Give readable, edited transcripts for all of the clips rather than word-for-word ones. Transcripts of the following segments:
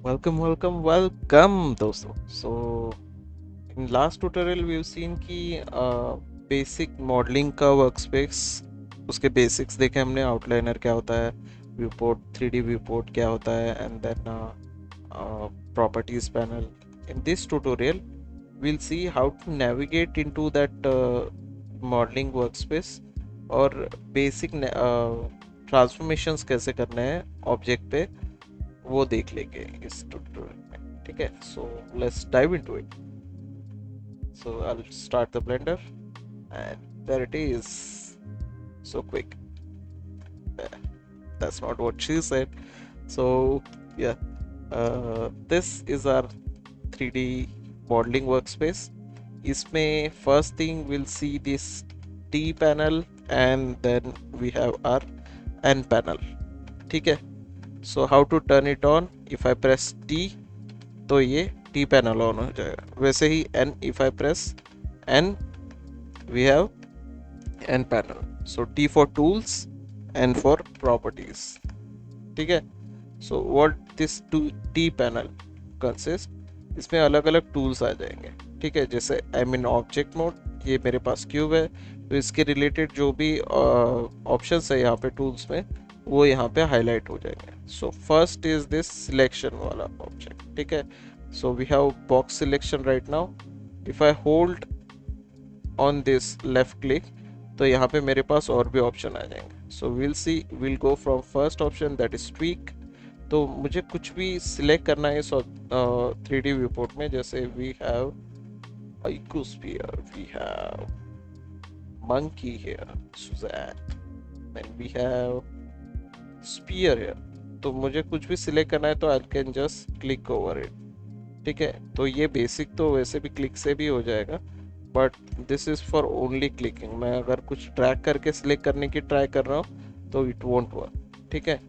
Welcome दोस्तों। In last tutorial we have seen कि basic modelling का वर्कस्पेस, उसके बेसिक्स देखे हमने। आउटलाइनर क्या होता है, view port, 3D view port क्या होता है, and then properties panel. In this tutorial we'll see how to navigate into that modeling workspace और बेसिक ट्रांसफॉर्मेशंस कैसे करने हैं ऑब्जेक्ट पे, वो देख लेंगे इस ट्यूटोरियल में। ठीक है, so let's dive into it. So I will start the Blender and there it is, so quick. That's not what she said. So yeah, this is our 3D modeling workspace. इसमें first thing we'll see this T panel and then we have our N panel. ठीक है, so how to turn it on? If I press T तो ये T panel on हो जाएगा। वैसे ही N, if I press N we have N panel. So T for tools, N for properties. ठीक है, so what this T panel consist, इसमें अलग अलग टूल्स आ जाएंगे। ठीक है, जैसे आई मीन ऑब्जेक्ट मोड, ये मेरे पास क्यूब है तो इसके रिलेटेड जो भी ऑप्शंस है यहाँ पे टूल्स में, वो यहाँ पे हाईलाइट हो जाएंगे। So first is this selection वाला ऑब्जेक्ट। ठीक है, so we have box selection right now. If I hold on this left click तो यहाँ पे मेरे पास और भी ऑप्शन आ जाएंगे। So will see, will go from first option that is tweak. तो मुझे कुछ भी सिलेक्ट करना है इस 3D व्यू पोर्ट में। जैसे we have icosphere, we have monkey here, Suzanne, and we have sphere here। तो मुझे कुछ भी सिलेक्ट करना है तो I can just click over it. ठीक है, तो ये बेसिक तो वैसे भी क्लिक से भी हो जाएगा, but this is for only clicking. मैं अगर कुछ ट्रैक करके सिलेक्ट करने की ट्राई कर रहा हूँ तो इट वोंट वर्क। ठीक है,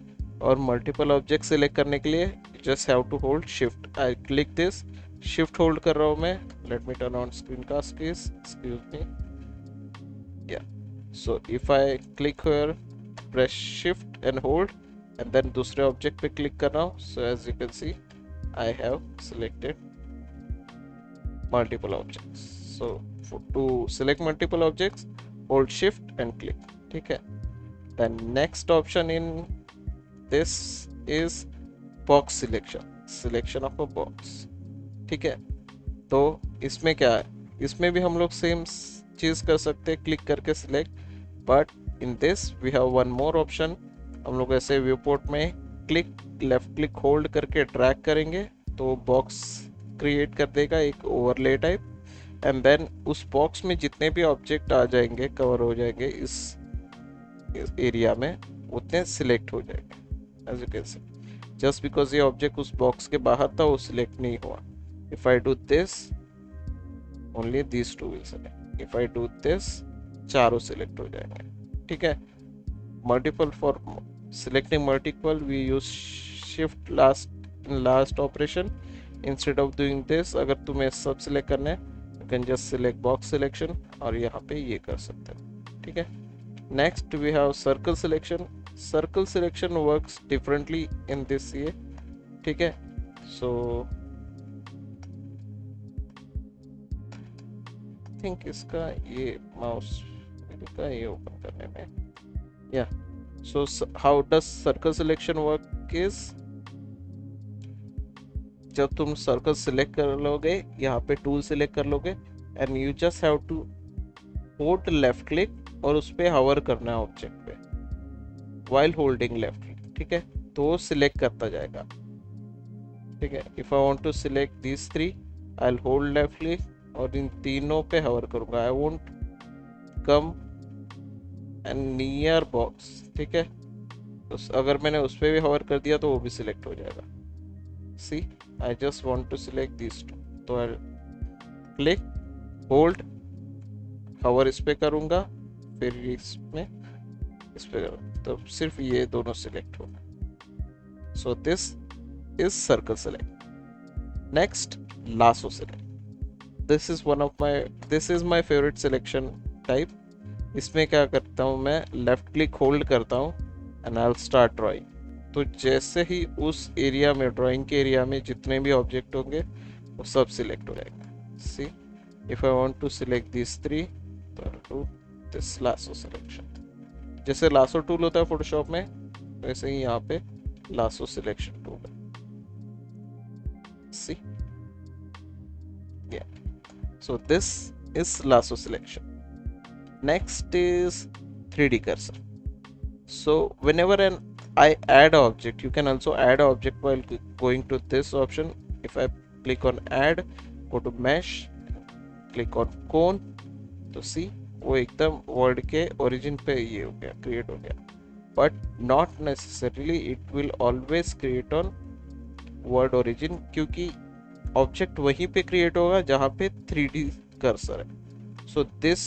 और मल्टीपल ऑब्जेक्ट सिलेक्ट करने के लिए just have to hold shift. I click this, shift hold कर रहा हूँ मैं। Let me turn on screencast case, excuse me, yeah. So if I click here, press shift and hold, and then दूसरे object पे click कर रहा हूँ। So as you can see I have selected multiple objects. So to select multiple objects, hold shift and click. ठीक है, the next option in this is box selection, selection of a box। ठीक है, तो इसमें क्या है, इसमें भी हम लोग सेम चीज कर सकते हैं, क्लिक करके select, but in this we have one more option. हम लोग ऐसे व्यू पोर्ट में क्लिक, लेफ्ट क्लिक होल्ड करके ड्रैग करेंगे तो बॉक्स क्रिएट कर देगा, एक ओवरले टाइप। एंड देन उस बॉक्स में जितने भी ऑब्जेक्ट आ जाएंगे, कवर हो जाएंगे इस एरिया में, उतने सिलेक्ट हो जाएंगे। As you can see, just because ये ऑब्जेक्ट उस बॉक्स के बाहर था वो सिलेक्ट नहीं हुआ। If I do this, only this two will select. If I do this, चारों सिलेक्ट हो जाएंगे। ठीक है, multiple, for selecting multiple we use shift last in last operation instead of doing this। अगर तुम्हें सब सिलेक्ट करना है you can just select box selection और यहाँ पे ये कर सकते हो। ठीक है, next we have circle selection। circle selection works differently in this ये। ठीक है, so think इसका ये माउस का ये ओपन करने में, या। So how does circle selection work is, जब तुम सर्कल सिलेक्ट कर लोगे, यहाँ पे टूल सिलेक्ट कर लोगे, and you just have to hold left click और उस पर हवर करना है ऑब्जेक्ट पे वाइल होल्डिंग लेफ्ट क्लिक। ठीक है, तो वो सिलेक्ट करता जाएगा। ठीक है, if I want to select this three, I will hold left click और इन तीनों पे हवर करूंगा। I won't come and near box. ठीक है, तो अगर मैंने उस पर भी हवर कर दिया तो वो भी सिलेक्ट हो जाएगा। See, I just want to select this two, तो आई क्लिक, होल्ड, हवर इस पे करूंगा, फिर इसमें इस पे करूंगा, तो सिर्फ ये दोनों सिलेक्ट होगा। सो this is circle select. Next, lasso select. This is my favourite selection type. इसमें क्या करता हूँ मैं, लेफ्ट क्लिक होल्ड करता हूँ and I will start drawing. तो जैसे ही उस एरिया में, ड्राइंग के एरिया में जितने भी ऑब्जेक्ट होंगे वो सब सिलेक्ट हो जाएंगे. See, if I want to select this three, तो डू दिस लासो सिलेक्शन. जैसे लासो टूल होता है फोटोशॉप में, वैसे ही यहाँ पे लासो सिलेक्शन टूल है. सी, yeah. So this is lasso selection. Next is 3D cursor. So whenever I add an object, you can also add an object while going to this option. If I click on add, go to mesh, click on cone, तो see वो एकदम word के origin पे ये हो गया, create हो गया. But not necessarily it will always create on word origin, क्योंकि ऑब्जेक्ट वहीं पे क्रिएट होगा जहां पे 3D कर्सर है. So this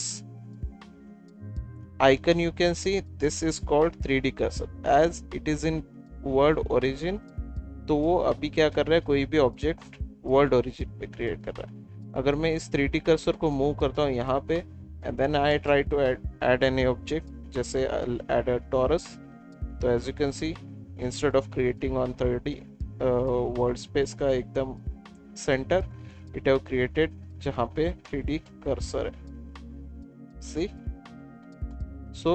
icon you can see, this is called 3D cursor as it is in word origin. तो वो अभी क्या कर रहा है, कोई भी ऑब्जेक्ट वर्ड ओरिजिन पे क्रिएट कर रहा है. अगर मैं इस 3D कर्सर को मूव करता हूँ यहाँ पे and then I try to add any object, जैसे ऐड अ टॉरस, तो as you can see instead of creating on 3D world space का एकदम सेंटर, इट हैव क्रिएटेड जहाँ पे 3D कर्सर है. सी, सो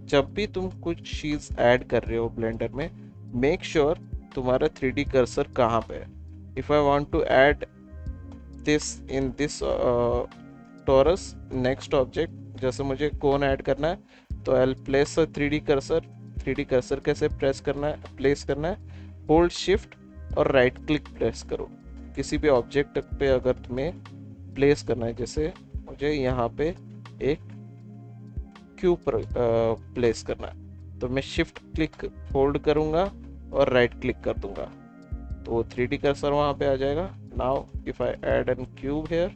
जब भी तुम कुछ चीज ऐड कर रहे हो ब्लेंडर में, मेक श्योर तुम्हारा 3D कर्सर कहाँ पे है. If I want to add this in this torus next object, जैसे मुझे कोन ऐड करना है, तो I will place a 3D cursor. 3D cursor कैसे प्रेस करना है, प्लेस करना है, होल्ड शिफ्ट और राइट क्लिक प्रेस करो. किसी भी ऑब्जेक्ट पे अगर तुम्हें प्लेस करना है, जैसे मुझे यहाँ पे एक क्यूब प्लेस करना है, तो मैं शिफ्ट क्लिक होल्ड करूंगा और राइट क्लिक कर दूंगा, तो 3D कर्सर वहां पे आ जाएगा. Now if I add an cube here,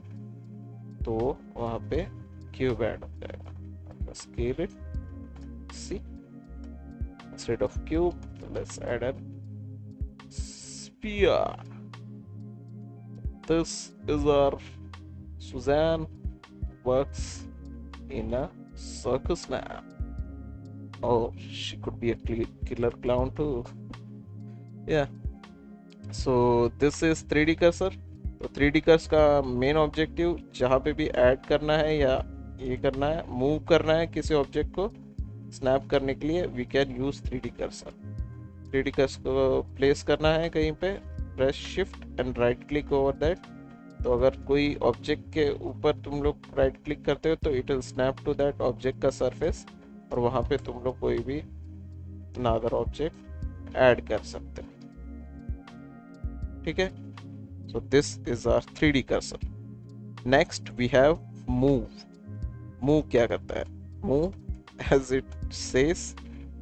तो वहां पे क्यूब ऐड हो जाएगा. Scale it, see, instead of cube let's add an sphere. This is our Suzanne works in a circus now. Oh, she could be a killer clown too. Yeah. So this is 3D cursor. तो 3D cursor का main objective जहाँ पे भी add करना है या ये करना है, मूव करना है किसी ऑब्जेक्ट को स्नैप करने के लिए, we can use 3D cursor. 3D cursor को प्लेस करना है कहीं पे, press shift and right click over that. तो अगर कोई ऑब्जेक्ट के ऊपर तुम लोग राइट क्लिक करते हो तो it will snap to that object का सरफेस, और वहां पे तुम लोग कोई भी अनदर ऑब्जेक्ट ऐड कर सकते हो. ठीक है. So this is our 3D cursor. Next we have move. Move क्या करता है? Move, as it says,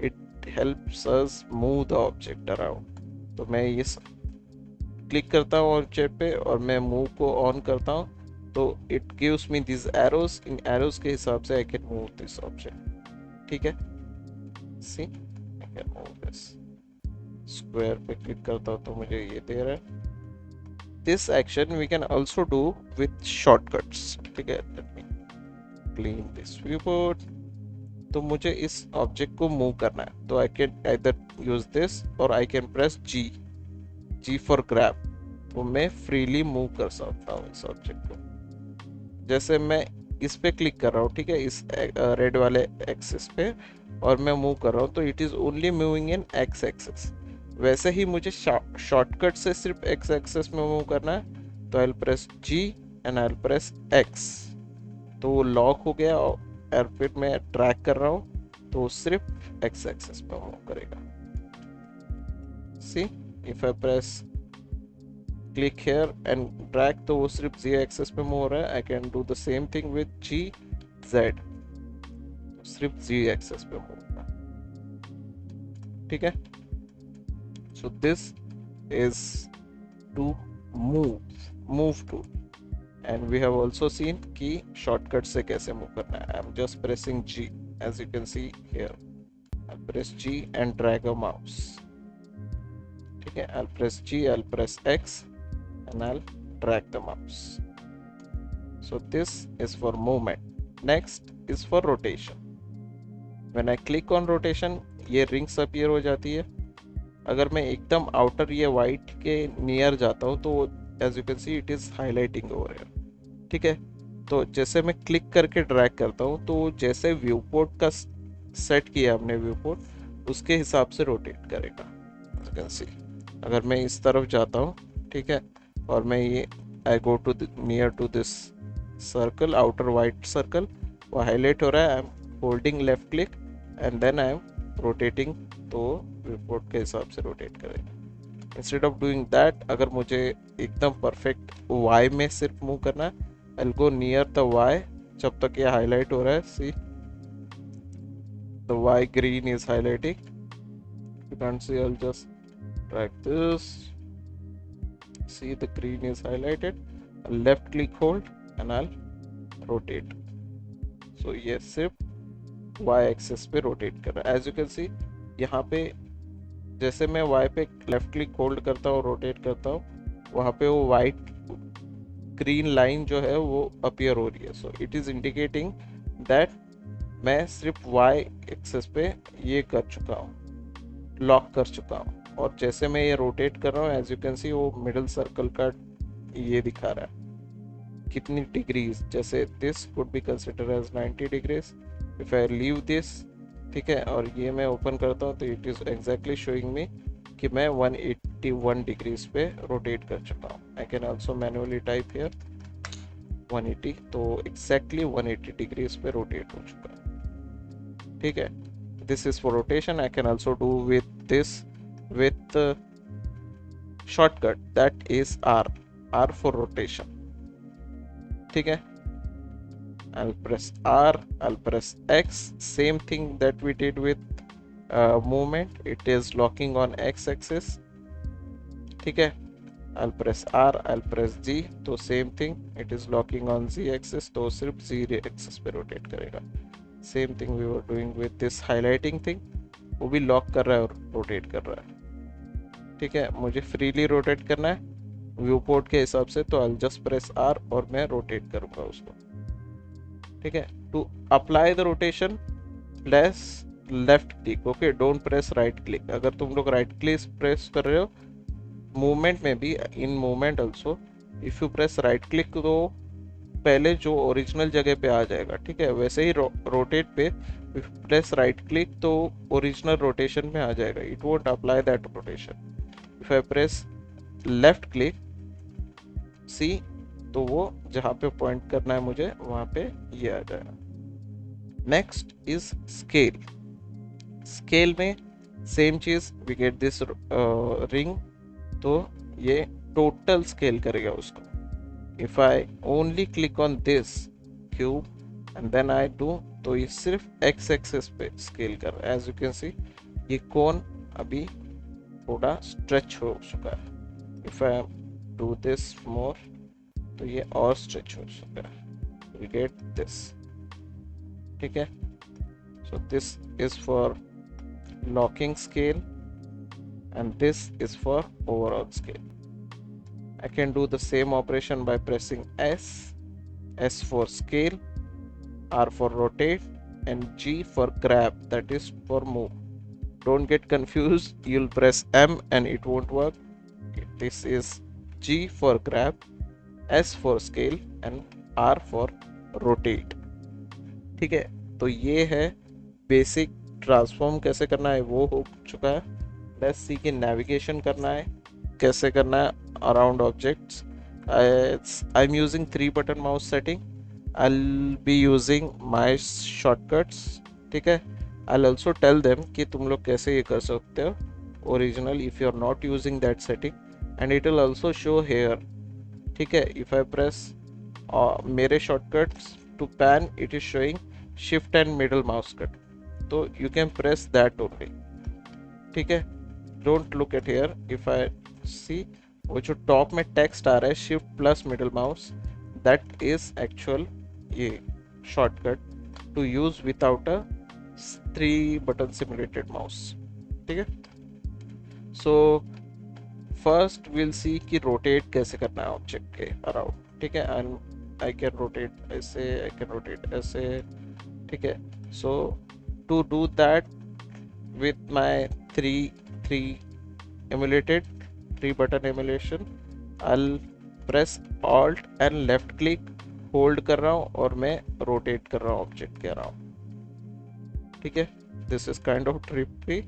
it helps us move the object around. तो मैं ये क्लिक करता हूँ ऑब्जेक्ट पे और मैं मूव को ऑन करता हूँ, तो it gives me this arrows. इन एरोस के हिसाब से I can move this object. ठीक है. See, I can move this. Square पे क्लिक करता हूँ तो मुझे ये दे रहा है. This action we can also do with shortcuts. ठीक है. Let me clean this view board. तो मुझे इस ऑब्जेक्ट को मूव करना है, तो I can either use this और I can press G for grab. तो मैं फ्रीली मूव कर सकता हूँ इस ऑब्जेक्ट को. जैसे मैं इस पे क्लिक कर रहा हूँ, ठीक है, इस रेड वाले एक्सिस पे, और मैं मूव कर रहा हूँ, तो it is only moving in x axis. वैसे ही मुझे शॉर्टकट से सिर्फ एक्स एक्सिस में मूव करना है, तो I will press G and I will press X. तो वो लॉक हो गया और फिर मैं ड्रैग कर रहा हूँ तो सिर्फ एक्स एक्सिस पे मूव करेगा. सी, if I press click here and drag, तो वो सिर्फ Z axis पे मूव हो रहा है. I can do the same thing with G, Z, सिर्फ Z axis पे मूव हो रहा है. ठीक है. So this is to move to, and we have also seen कि shortcut से कैसे मूव करना है. I'm just pressing G, as you can see here. I press G and drag a mouse. Okay, I'll press G, I'll press X, and I'll drag the mouse. So this is for movement. Next is for rotation. When I click on rotation, ये rings appear हो जाती है. अगर मैं एकदम outer ये white के near जाता हूँ तो as you can see it is highlighting over here. ठीक है, तो जैसे मैं क्लिक करके ड्रैग करता हूँ तो जैसे व्यू पोर्ट का सेट किया हमने व्यू पोर्ट उसके हिसाब से रोटेट करेगा। एज यू कैन सी अगर मैं इस तरफ जाता हूँ, ठीक है, और मैं ये I go to near to this circle, outer white circle, वो हाईलाइट हो रहा है, I am holding left click and then I am rotating, तो रिपोर्ट के हिसाब से रोटेट करेगा। इंस्टेड ऑफ डूइंग दैट, अगर मुझे एकदम परफेक्ट वाई में सिर्फ मूव करना है, I go near the Y जब तक ये हाईलाइट हो रहा है। See the Y green is highlighting, you can't see, I'll just drag this, see the green is highlighted, I'll left click hold and I'll rotate, so ये सिर्फ y axis पे rotate कर रहा है। एज यू कैन सी यहाँ पे जैसे मैं y पे लेफ्ट क्लिक होल्ड करता हूँ रोटेट करता हूँ, वहाँ पे वो वाइट ग्रीन लाइन जो है वो अपीयर हो रही है। So it is indicating that मैं सिर्फ y एक्सिस पे ये कर चुका हूँ, लॉक कर चुका हूँ। और जैसे मैं ये रोटेट कर रहा हूँ एज यू कैन सी वो मिडिल सर्कल का ये दिखा रहा है कितनी डिग्रीज, जैसे this could be consider as 90 degrees if I leave this. ठीक है, और ये मैं ओपन करता हूँ तो it is exactly showing me कि मैं 181 डिग्रीज पे रोटेट कर चुका हूँ। I can also manually type here 180, तो एग्जैक्टली 180 डिग्रीज पे रोटेट हो चुका है। ठीक है, this is for rotation. I can also do with this with shortcut that is R for rotation. ठीक है, I'll press R, I'll press X, same thing that we did with movement, it is locking on X axis। ठीक है, I'll press R, I'll press G, तो same thing it is locking on Z axis, तो सिर्फ Z axis पे rotate करेगा। Same thing we were doing with this highlighting thing, वो भी lock कर रहा है और रोटेट कर रहा है। ठीक है, मुझे फ्रीली रोटेट करना है व्यू पोर्ट के हिसाब से, तो आई जस्ट प्रेस आर और मैं रोटेट करूंगा उसको। ठीक है, to apply the rotation press left click, okay, don't press right click. अगर तुम लोग राइट क्लिक प्रेस कर रहे हो मूवमेंट में भी, in movement also if you press right click तो पहले जो ओरिजिनल जगह पे आ जाएगा। ठीक है, वैसे ही रोटेट पे प्रेस राइट क्लिक तो ओरिजिनल रोटेशन में आ जाएगा, it won't apply that rotation. If I press left click see, तो वो जहाँ पे पॉइंट करना है मुझे वहाँ पे ये आ जाएगा। Next is scale. स्केल में सेम चीज, वी गेट दिस रिंग, तो ये टोटल स्केल करेगा उसको। If I only click on this cube and then I do, तो ये सिर्फ x एक्सिस पे स्केल कर रहा है। एज यू कैन सी ये कोन अभी थोड़ा स्ट्रेच हो चुका है। If I do this more तो ये और स्ट्रेच हो चुका है। We get this. ठीक है, so this is for locking scale and this is for overall scale. I can do the same operation by pressing S, S for scale, R for rotate, and G for grab, that is for move. Don't get confused, you'll press M and it won't work. This is G for grab, S for scale, and R for rotate. ठीक है, तो ये है basic transform कैसे करना है वो हो चुका है। लेट्स सी कि नेविगेशन करना है कैसे करना है around objects। I'm using 3 button mouse setting, I'll be using my shortcuts। ठीक है, I'll also tell them कि तुम लोग कैसे ये कर सकते हो original if you're not using that setting, and it will also show here। ठीक है, if I press मेरे shortcuts to pan it is showing shift and middle mouse cut, तो you can press that only। ठीक है, don't look at here, if I see वो जो top में text आ रहा है shift plus middle mouse, that is actual ये shortcut to use without a 3 button simulated mouse. ठीक है, सो फर्स्ट विल सी कि रोटेट कैसे करना है ऑब्जेक्ट के अराउंड। ठीक है, एंड आई कैन रोटेट ऐसे, आई कैन रोटेट ऐसे। ठीक है, so to do that with my 3 emulated, 3 button emulation. I'll press alt and left click, hold कर रहा हूँ और मैं रोटेट कर रहा हूँ ऑब्जेक्ट के अराउंड. ठीक है, this is kind of tricky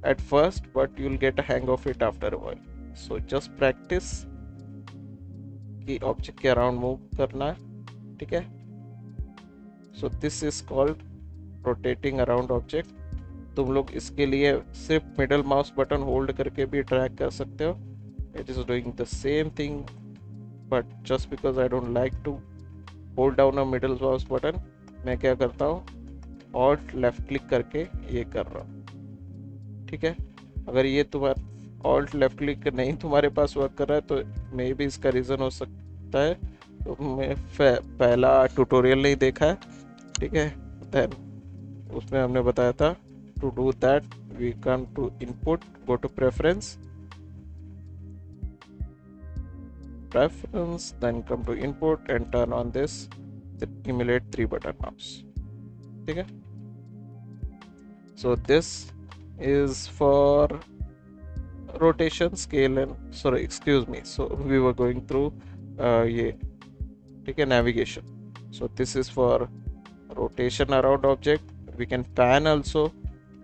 at first, but you'll get a hang of it after a while. So just practice कि ऑब्जेक्ट के अराउंड मूव करना है. ठीक है, so this is called rotating around object. तुम लोग इसके लिए सिर्फ मिडल माउस बटन होल्ड करके भी ट्रैक कर सकते हो. It is doing the same thing, but just because I don't like to hold down a middle mouse button, मैं क्या करता हूँ, ऑल्ट लेफ्ट क्लिक करके ये कर रहा हूँ. ठीक है, अगर ये तुम्हारा ऑल्ट लेफ्ट क्लिक नहीं तुम्हारे पास वर्क कर रहा है तो मे भी इसका रीज़न हो सकता है तुमने पहला ट्यूटोरियल नहीं देखा है. ठीक है, देन उसमें हमने बताया था to do that we come to input, go to preference, then come to input and turn on this the emulate 3 button mouse. ठीक है, so this is for rotation, scale and sorry excuse me, so we were going through ये. ठीक है, navigation. So this is for rotation around object. We can pan also.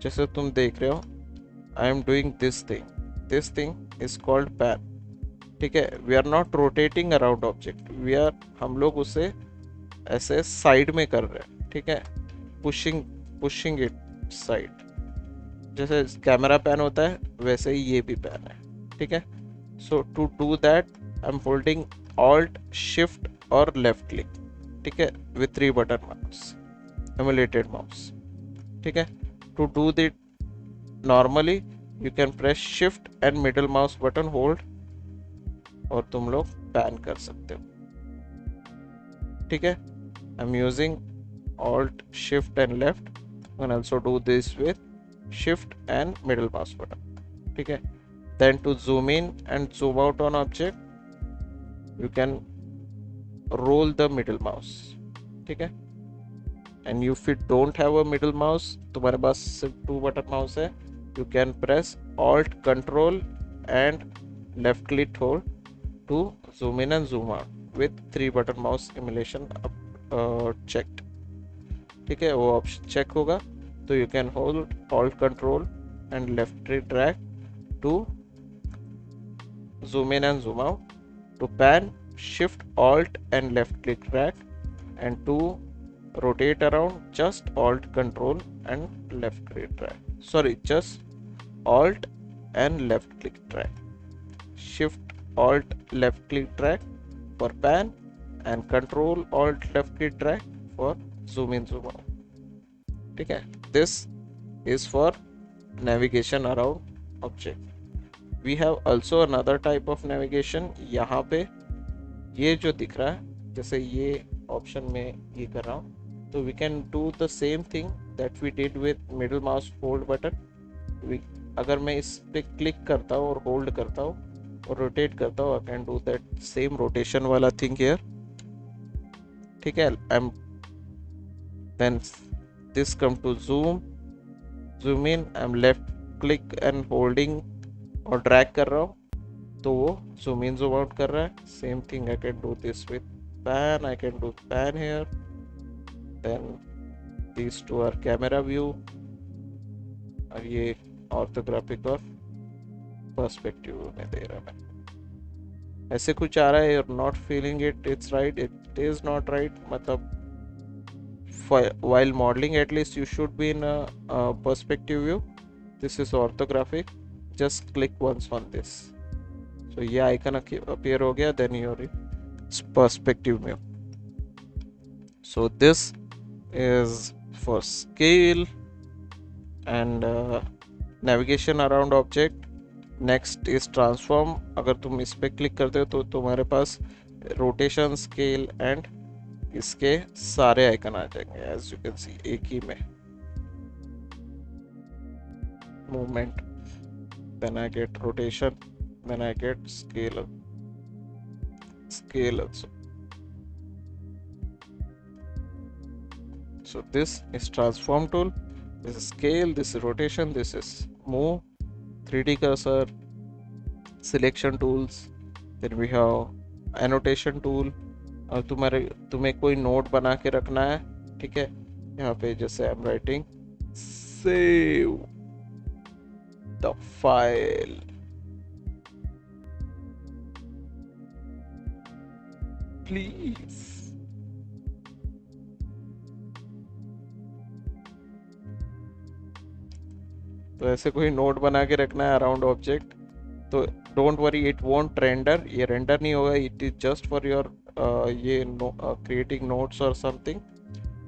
जैसे तुम देख रहे हो, I am doing this thing is called pan. ठीक है, we are not rotating around object, we are हम लोग उसे ऐसे साइड में कर रहे हैं. ठीक है, पुशिंग इट साइड. जैसे कैमरा पैन होता है वैसे ही ये भी पैन है. ठीक है, so to do that I am holding alt shift और लेफ्ट क्लिक. ठीक है, with 3 button mouse, emulated mouse. ठीक है, to do that normally you can press shift and middle mouse button hold और तुम लोग पैन कर सकते हो. ठीक है, I am using alt shift and left, can also do this with shift and middle mouse button. ठीक है, then to zoom in and zoom out on object you can roll the middle mouse. ठीक है, and if you don't have a middle mouse, तुम्हारे पास सिर्फ 2 button mouse है, you can press alt control and left click hold to zoom in and zoom out with 3 button mouse emulation checked. ठीक है, वो option check होगा तो you can hold alt control and left click drag to zoom in and zoom out. To pan, shift alt and left click drag, and to rotate around, just alt control and left click drag. Sorry, just alt and left click drag. Shift alt left click drag for pan and control alt left click drag for zoom in zoom out. ठीक है, this is for navigation around object. We have also another type of navigation. यहाँ पे ये जो दिख रहा है, जैसे ये ऑप्शन में ये कर रहा हूँ, तो we can do the same thing that we did with middle mouse hold button. अगर मैं इस पे क्लिक करता हूँ और होल्ड करता हूँ और रोटेट करता हूँ, I can do that same rotation वाला thing here. ठीक है, then this come to zoom in, I'm left click and holding और drag कर रहा हूँ तो वो zoom in zoom out कर रहा है. Same thing I can do this with pan. I can do pan here. Then these two are camera view और ये ऑर्थोग्राफिक और पर्सपेक्टिव में दे रहा है. ऐसे कुछ आ रहा है, you're not feeling it, it's right, it is not right. मतलब while modeling at least you should be in a perspective view. This is orthographic. Just click once on this, so ये icon appear हो गया, then you're in perspective view. So this is for scale and navigation around object. Next is transform. अगर तुम इस पे click करते हो तो तुम्हारे पास rotation, scale and इसके सारे आइकन आ जाएंगे. एज यू कैन सी एक ही में movement, then I get rotation, then I get scale also. So this is transform tool, this is scale, this is rotation, this is move, 3D cursor, selection tools, फिर we have annotation tool. और तुम्हें कोई note बना के रखना है, ठीक है, यहाँ पे जैसे I am writing save the file, please. तो ऐसे कोई नोट बना के रखना है अराउंड ऑब्जेक्ट। तो don't worry, it won't render, ये रेंडर नहीं होगा, it is just for your ये क्रिएटिंग नोट्स और समथिंग।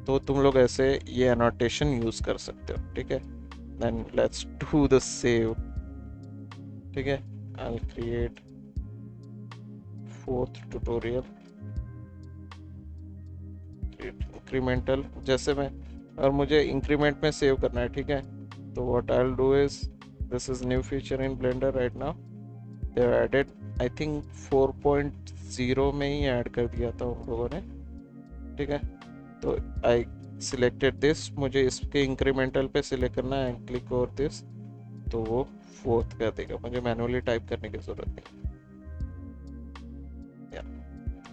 तो तुम लोग ऐसे ये एनोटेशन यूज कर सकते हो, ठीक है। Then let's do the save, ठीक है। I will create fourth tutorial incremental, जैसे मैं, और मुझे इंक्रीमेंट में सेव करना है, ठीक है। तो what I will do is, this is new feature in Blender right now, they have added, I think 4.0 में ही ऐड कर दिया था उन लोगों ने, ठीक है। तो आई सिलेक्टेड दिस, मुझे इसके इंक्रीमेंटल पे सिलेक्ट करना है, क्लिक ओवर दिस, तो वो फोर्थ कर देगा, मुझे मैनुअली टाइप करने की जरूरत नहीं।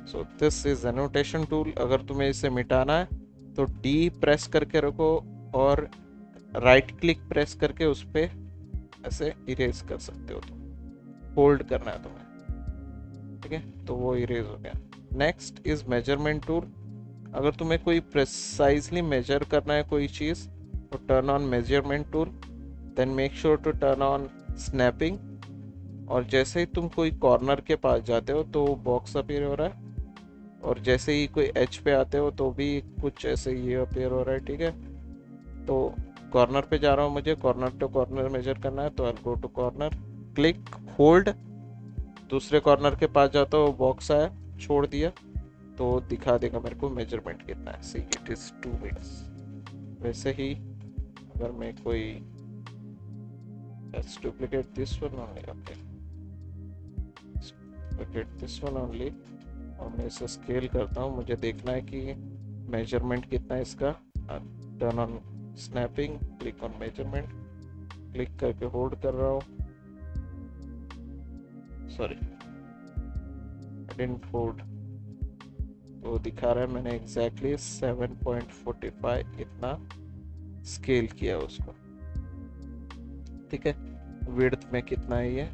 सो दिस इज एनोटेशन टूल। अगर तुम्हें इसे मिटाना है तो डी प्रेस करके रखो और राइट क्लिक प्रेस करके उस पर ऐसे इरेज कर सकते हो, तुम होल्ड करना है तुम्हें, ठीक है। तो वो इरेज हो गया। Next is measurement tool. अगर तुम्हें कोई प्रिसाइजली मेजर करना है कोई चीज़, तो turn on measurement tool, then make sure to turn on snapping. और जैसे ही तुम कोई कॉर्नर के पास जाते हो तो बॉक्स अपीयर हो रहा है, और जैसे ही कोई एज पे आते हो तो भी कुछ ऐसे ये अपीयर हो रहा है, ठीक है। तो कॉर्नर पे जा रहा हूँ, मुझे कॉर्नर टू कॉर्नर मेजर करना है, तो I go to corner, click hold, दूसरे कॉर्नर के पास जाता हूँ, बॉक्स आया, छोड़ दिया, तो दिखा देगा मेरे को मेजरमेंट कितना है, सी इट इज 2 मीटर्स। वैसे ही अगर मैं कोई, let's duplicate this one only, okay, duplicate this one only, और मैं इसे स्केल करता हूँ, मुझे देखना है कि मेजरमेंट कितना है इसका। Turn on snapping, click on measurement, click करके होल्ड कर रहा हूँ, सॉरी आई डिडंट होल्ड, तो दिखा रहा है मैंने एग्जैक्टली 7.45 इतना स्केल किया उसको, ठीक है। विड्थ में कितना है ये,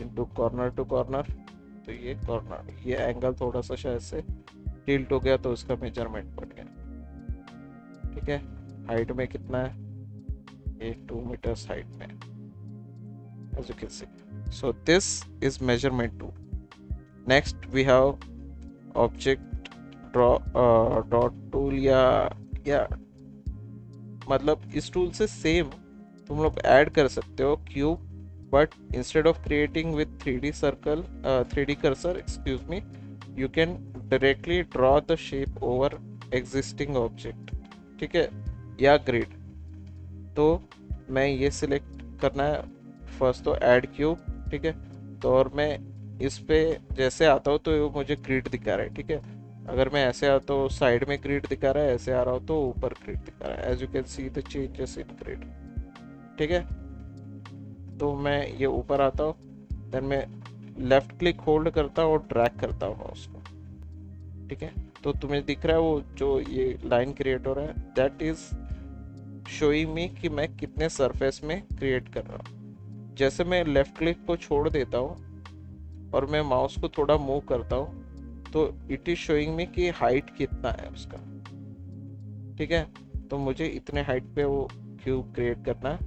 इनटू कॉर्नर टू कॉर्नर, तो ये कॉर्नर, ये एंगल थोड़ा सा शायद से टिल्ट हो गया तो उसका मेजरमेंट बढ़ गया, ठीक है। हाइट में कितना है, ये 2 मीटर्स हाइट में, as you can see. So this is measurement tool. Next we have object dot tool, या मतलब इस टूल से सेम तुम लोग ऐड कर सकते हो cube, but instead of creating with 3D circle, 3D cursor, excuse me, you can directly draw the shape over existing object, ठीक है, या ग्रिड। तो मैं ये सिलेक्ट करना है फर्स्ट, तो ऐड क्यूब, ठीक है। तो और मैं इस पे जैसे आता हूँ तो मुझे ग्रिड दिखा रहा है, ठीक है। अगर मैं ऐसे आता हूँ साइड में ग्रिड दिखा रहा है, ऐसे आ रहा हूँ तो ऊपर ग्रिड दिखा रहा है, as you can see the changes in grid, ठीक है। तो मैं ये ऊपर आता हूँ, देन मैं लेफ्ट क्लिक होल्ड करता हूँ और ड्रैग करता हूँ उसको, ठीक है। तो तुम्हें दिख रहा है वो जो ये लाइन क्रिएट हो रहा है, दैट इज शोइंग मी कि मैं कितने सरफेस में क्रिएट कर रहा हूँ। जैसे मैं लेफ्ट क्लिक को छोड़ देता हूँ और मैं माउस को थोड़ा मूव करता हूँ, तो इट इज शोइंग मी कि हाइट कितना है उसका, ठीक है। तो मुझे इतने हाइट पे वो क्यूब क्रिएट करना है,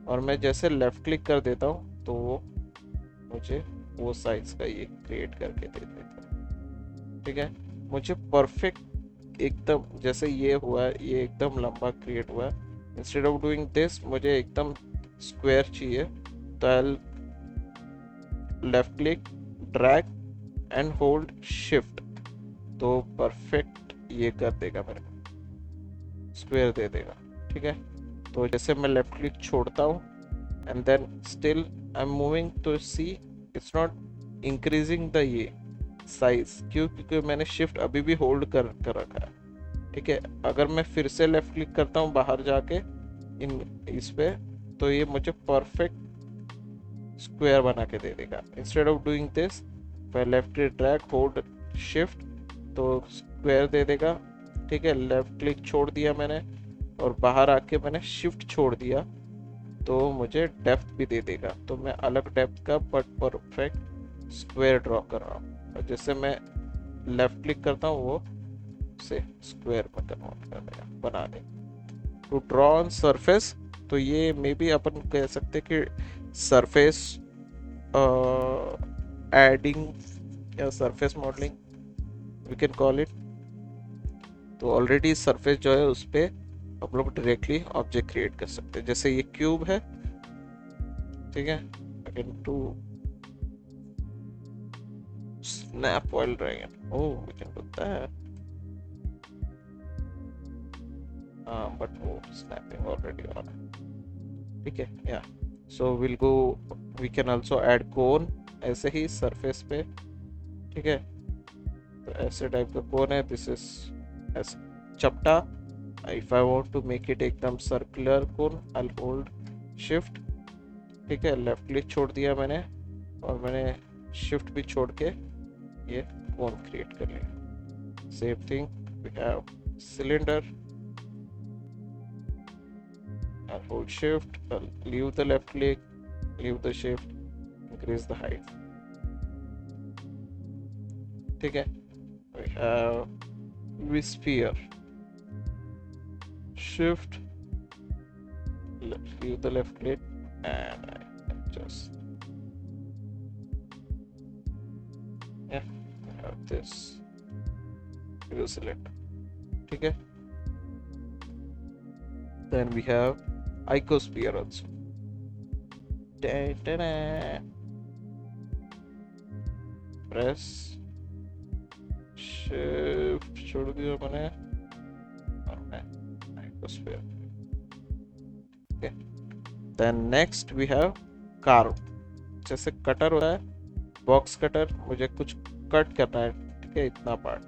और मैं जैसे लेफ्ट क्लिक कर देता हूँ तो वो मुझे वो साइज का ये क्रिएट करके दे देता है, ठीक है। मुझे परफेक्ट एकदम जैसे ये हुआ है, ये एकदम लंबा क्रिएट हुआ है, इंस्टेड ऑफ डूइंग दिस मुझे एकदम स्क्वायर चाहिए, तो I left click, drag and hold shift, तो परफेक्ट ये कर देगा मेरे को, स्क्वायर दे देगा, ठीक है। तो जैसे मैं लेफ्ट क्लिक छोड़ता हूँ and then still I am moving, तो see it's not increasing the ये साइज, क्यों, क्योंकि मैंने शिफ्ट अभी भी होल्ड कर रखा है, ठीक है। अगर मैं फिर से लेफ्ट क्लिक करता हूँ बाहर जाके इन इस पे, तो ये मुझे परफेक्ट स्क्वायर बना के दे देगा। Instead of doing this, left click drag hold shift, तो स्क्वायर दे देगा। ठीक है, लेफ्ट क्लिक छोड़ दिया मैंने और बाहर आके मैंने शिफ्ट छोड़ दिया, तो मुझे डेप्थ भी दे देगा। तो मैं अलग डेप्थ का बट परफेक्ट स्क्वायर ड्रॉ कर रहा हूँ, और जैसे मैं लेफ्ट क्लिक करता हूँ वो से स्क्वायर में कन्वर्ट कर देगा, बना दे। टू ड्रॉ ऑन सरफेस, तो ये मे बी अपन कह सकते कि सरफेस एडिंग या surface modelling we can call it. तो ऑलरेडी सरफेस जो है उस पर हम लोग डायरेक्टली ऑब्जेक्ट क्रिएट कर सकते हैं। जैसे ये क्यूब है, ठीक है, again to snap while drawing it. Oh, we can do that. But oh, snapping already on. Okay, yeah. So we'll go. We can also add cone ऐसे ही surface पे, ठीक है। तो ऐसे टाइप का cone है. This is ऐसे चपटा. If I want to make it एकदम circular cone, I'll hold shift. ठीक है, लेफ्ट क्लिक छोड़ दिया मैंने और मैंने शिफ्ट भी छोड़ के ये कोन क्रिएट कर लिया। Same thing we have cylinder, I'll hold shift, I'll leave the left click, leave the shift, increase the height। ठीक है, we have sphere, shift, leave the left click and I just have this select। ठीक है, then we have icosphere also। press shift छोड़ दिया मैंने और मैं icosphere। okay, then next we have carve। जैसे कटर होता है, बॉक्स कटर, मुझे कुछ कट करना है, ठीक है, इतना पार्ट,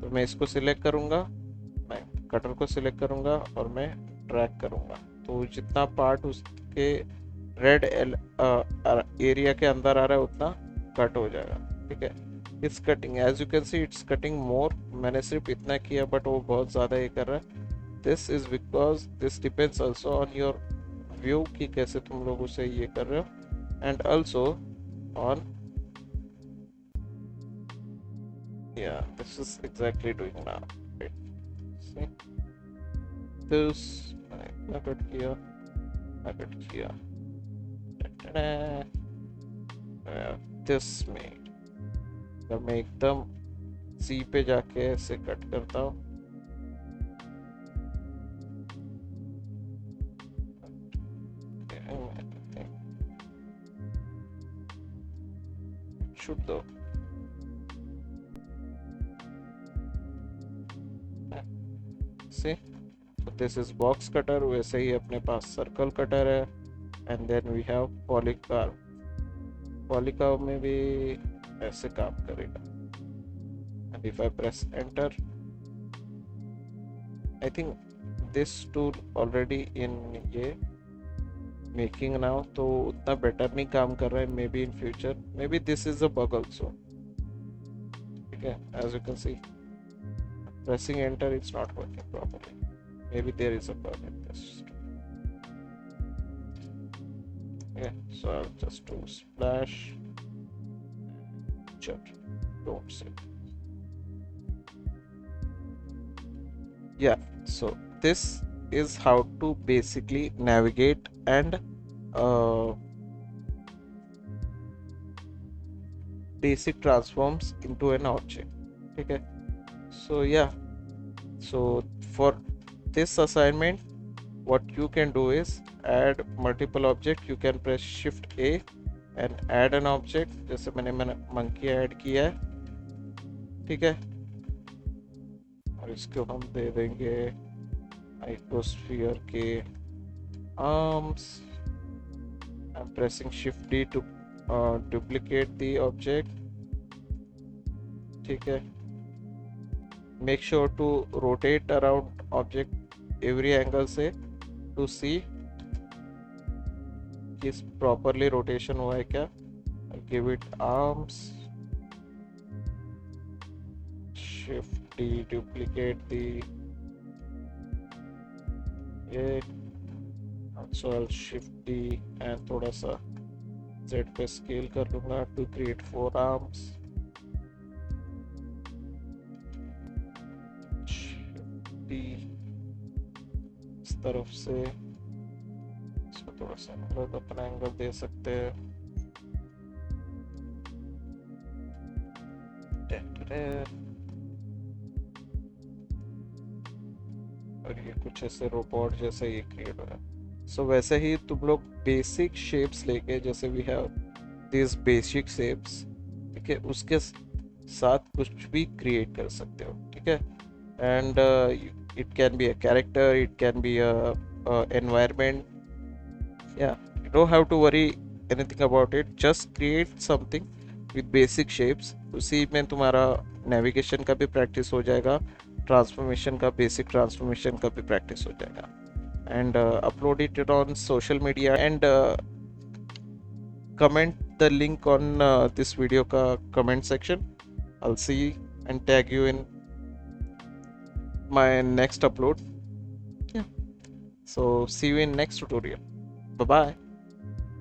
तो मैं इसको सिलेक्ट करूंगा, मैं कटर को सिलेक्ट करूंगा और मैं ड्रैग करूंगा, तो जितना पार्ट उसके रेड एरिया के अंदर आ रहा है उतना कट हो जाएगा। ठीक है, it's cutting, as you can see it's cutting more. मैंने सिर्फ इतना किया बट वो बहुत ज़्यादा ये कर रहा है। This is because this depends also on your view कि कैसे तुम लोग उसे ये कर रहे हो, and also on yeah, this is exactly doing now, right? See this, मैं कट किया, this made। जब मैं एकदम C पे जाके ऐसे कट करता हूँ, should though see, so this is box cutter। वैसे ही अपने पास सर्कल कटर है, एंड देन वी हैव पॉलीकार्व। पॉलीकार्व में भी ऐसे काम करेगा, and if I press enter, I think this tool already in ये मेकिंग नाउ, तो उतना बेटर नहीं काम कर रहा है। Maybe in future, maybe this is a bug also. ठीक है, as you can see pressing enter, it's not working properly. Maybe there is a bug in this. Okay, so I'll just do splash, jet, don't save. Yeah, so this is how to basically navigate and basic transforms into an object। ठीक है, so yeah, so for this assignment what you can do is add multiple object। You can press shift A and add an object। जैसे मैंने monkey add किया है, ठीक है, और इसको हम दे देंगे icosphere के arms। I'm pressing shift D to duplicate the object। ठीक है, make sure to rotate around object every angle से to see कि प्रॉपरली रोटेशन हुआ है क्या. Give it arms, shift D, duplicate D, ये. So I shift D and थोड़ा सा जेड पे स्केल कर लूंगा to create 4 arms. Shift D इस तरफ से, इसको थोड़ा सा अपना एंगल दे सकते हैं. और ये कुछ ऐसे रोबोट जैसा ये क्रिएट हो रहा है. सो वैसे ही तुम लोग बेसिक शेप्स लेके, जैसे we have this basic shapes, ठीक है, उसके साथ कुछ भी क्रिएट कर सकते हो. ठीक है. And it can be a character, it can be a environment. Yeah, you don't have to worry anything about it. Just create something with basic shapes. उसी में तुम्हारा नेविगेशन का भी प्रैक्टिस हो जाएगा, ट्रांसफॉर्मेशन का, बेसिक ट्रांसफॉर्मेशन का भी प्रैक्टिस हो जाएगा. And upload it on social media and comment the link on this video ka comment section. I'll see and tag you in my next upload. Yeah. So see you in next tutorial. Bye bye.